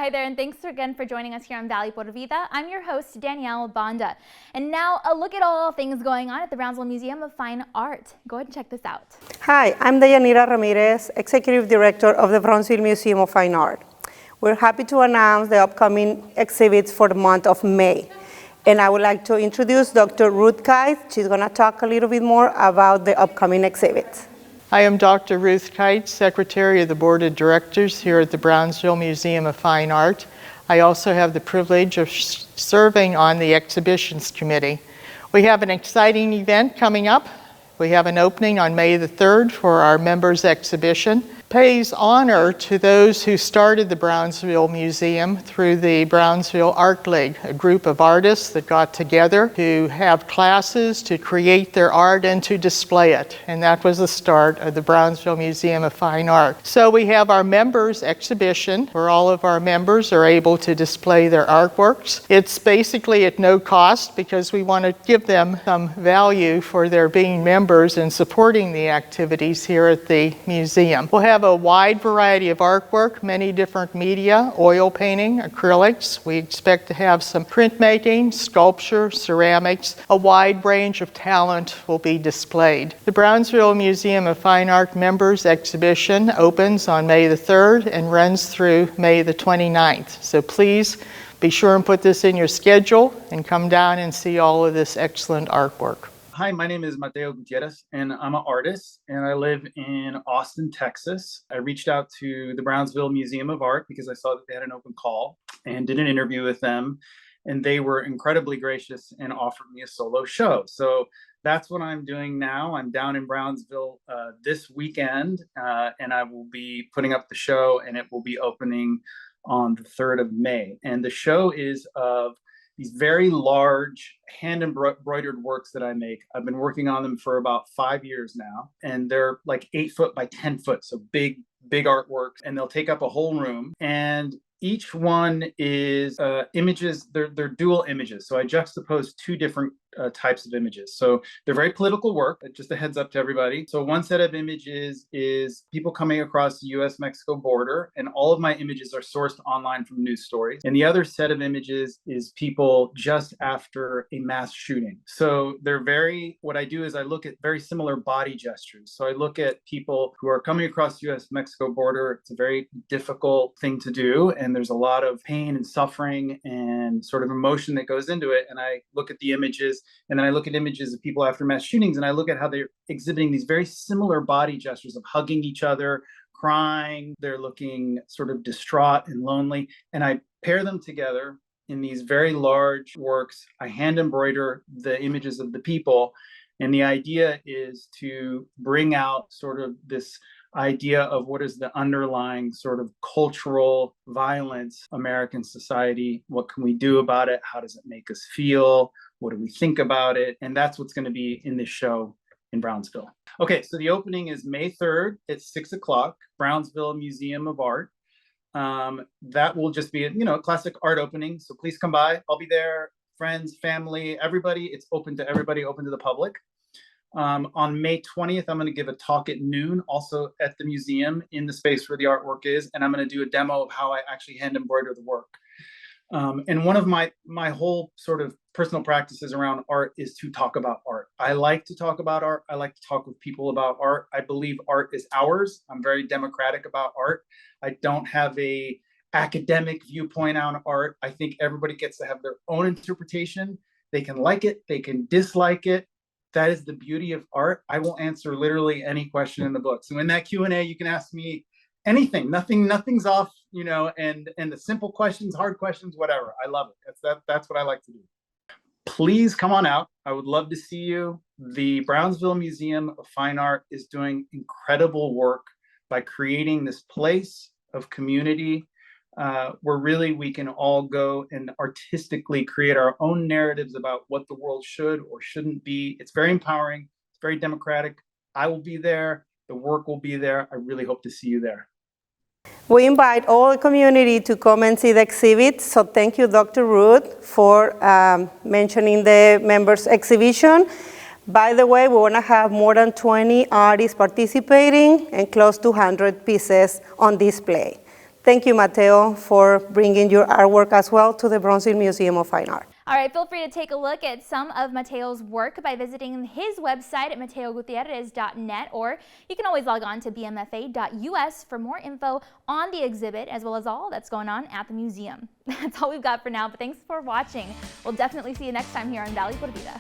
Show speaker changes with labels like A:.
A: Hi there, and thanks again for joining us here on Valley por Vida. I'm your host, Danielle Banda. And now a look at all things going on at the Brownsville Museum of Fine Art. Go ahead and check this out.
B: Hi, I'm Deyanira Ramirez, Executive Director of the Brownsville Museum of Fine Art. We're happy to announce the upcoming exhibits for the month of May. And I would like to introduce Dr. Ruth Kite. She's going to talk a little bit more about the upcoming exhibits.
C: I am Dr. Ruth Kite, Secretary of the Board of Directors here at the Brownsville Museum of Fine Art. I also have the privilege of serving on the Exhibitions Committee. We have an exciting event coming up. We have an opening on May the 3rd for our members exhibition. Pays honor to those who started the Brownsville Museum through the Brownsville Art League, a group of artists that got together to have classes to create their art and to display it. And that was the start of the Brownsville Museum of Fine Art. So we have our members exhibition where all of our members are able to display their artworks. It's basically at no cost because we want to give them some value for their being members and supporting the activities here at the museum. We'll have a wide variety of artwork, many different media, oil painting, acrylics. We expect to have some printmaking, sculpture, ceramics. A wide range of talent will be displayed. The Brownsville Museum of Fine Art Members Exhibition opens on May the 3rd and runs through May the 29th. So please be sure and put this in your schedule and come down and see all of this excellent artwork.
D: Hi, my name is Mateo Gutierrez, and I'm an artist, and I live in Austin, Texas. I reached out to the Brownsville Museum of Art because I saw that they had an open call and did an interview with them, and they were incredibly gracious and offered me a solo show. So that's what I'm doing now. I'm down in Brownsville this weekend, and I will be putting up the show, and it will be opening on the 3rd of May. And the show is of these very large hand embroidered works that I make. I've been working on them for about 5 years now, and they're like 8 foot by 10 foot. So big artworks, and they'll take up a whole room. And each one is images, they're dual images. So I juxtapose two different types of images. So they're very political work, just a heads up to everybody. So one set of images is people coming across the US-Mexico border, and all of my images are sourced online from news stories. And the other set of images is people just after a mass shooting. So they're what I do is I look at very similar body gestures. So I look at people who are coming across the US-Mexico border. It's a very difficult thing to do, and there's a lot of pain and suffering and sort of emotion that goes into it. And I look at the images, and then I look at images of people after mass shootings, and I look at how they're exhibiting these very similar body gestures of hugging each other, crying. They're looking sort of distraught and lonely. And I pair them together in these very large works. I hand embroider the images of the people. And the idea is to bring out sort of this idea of what is the underlying sort of cultural violence American society. What can we do about it? How does it make us feel? What do we think about it? And that's what's going to be in this show in Brownsville. Okay, so the opening is May 3rd at 6 o'clock, Brownsville Museum of Art. That will just be a classic art opening. So please come by. I'll be there. Friends, family, everybody. It's open to everybody, open to the public. On May 20th, I'm going to give a talk at noon, also at the museum in the space where the artwork is. And I'm going to do a demo of how I actually hand embroider the work. And one of my whole sort of personal practices around art is to talk about art. I like to talk about art. I like to talk with people about art. I believe art is ours. I'm very democratic about art. I don't have a academic viewpoint on art. I think everybody gets to have their own interpretation. They can like it. They can dislike it. That is the beauty of art. I will answer literally any question in the book. So in that Q&A, you can ask me anything. Nothing's off, and the simple questions, hard questions, whatever. I love it. That's what I like to do. Please come on out. I would love to see you. The Brownsville Museum of Fine Art is doing incredible work by creating this place of community where really we can all go and artistically create our own narratives about what the world should or shouldn't be. It's very empowering. It's very democratic. I will be there. The work will be there. I really hope to see you there.
B: We invite all the community to come and see the exhibit. So thank you, Dr. Ruth, for mentioning the members exhibition. By the way, we want to have more than 20 artists participating and close to 100 pieces on display. Thank you, Mateo, for bringing your artwork as well to the Brownsville Museum of Fine Art.
A: All right, feel free to take a look at some of Mateo's work by visiting his website at mateogutierrez.net, or you can always log on to bmfa.us for more info on the exhibit, as well as all that's going on at the museum. That's all we've got for now, but thanks for watching. We'll definitely see you next time here on Valley Por Vida.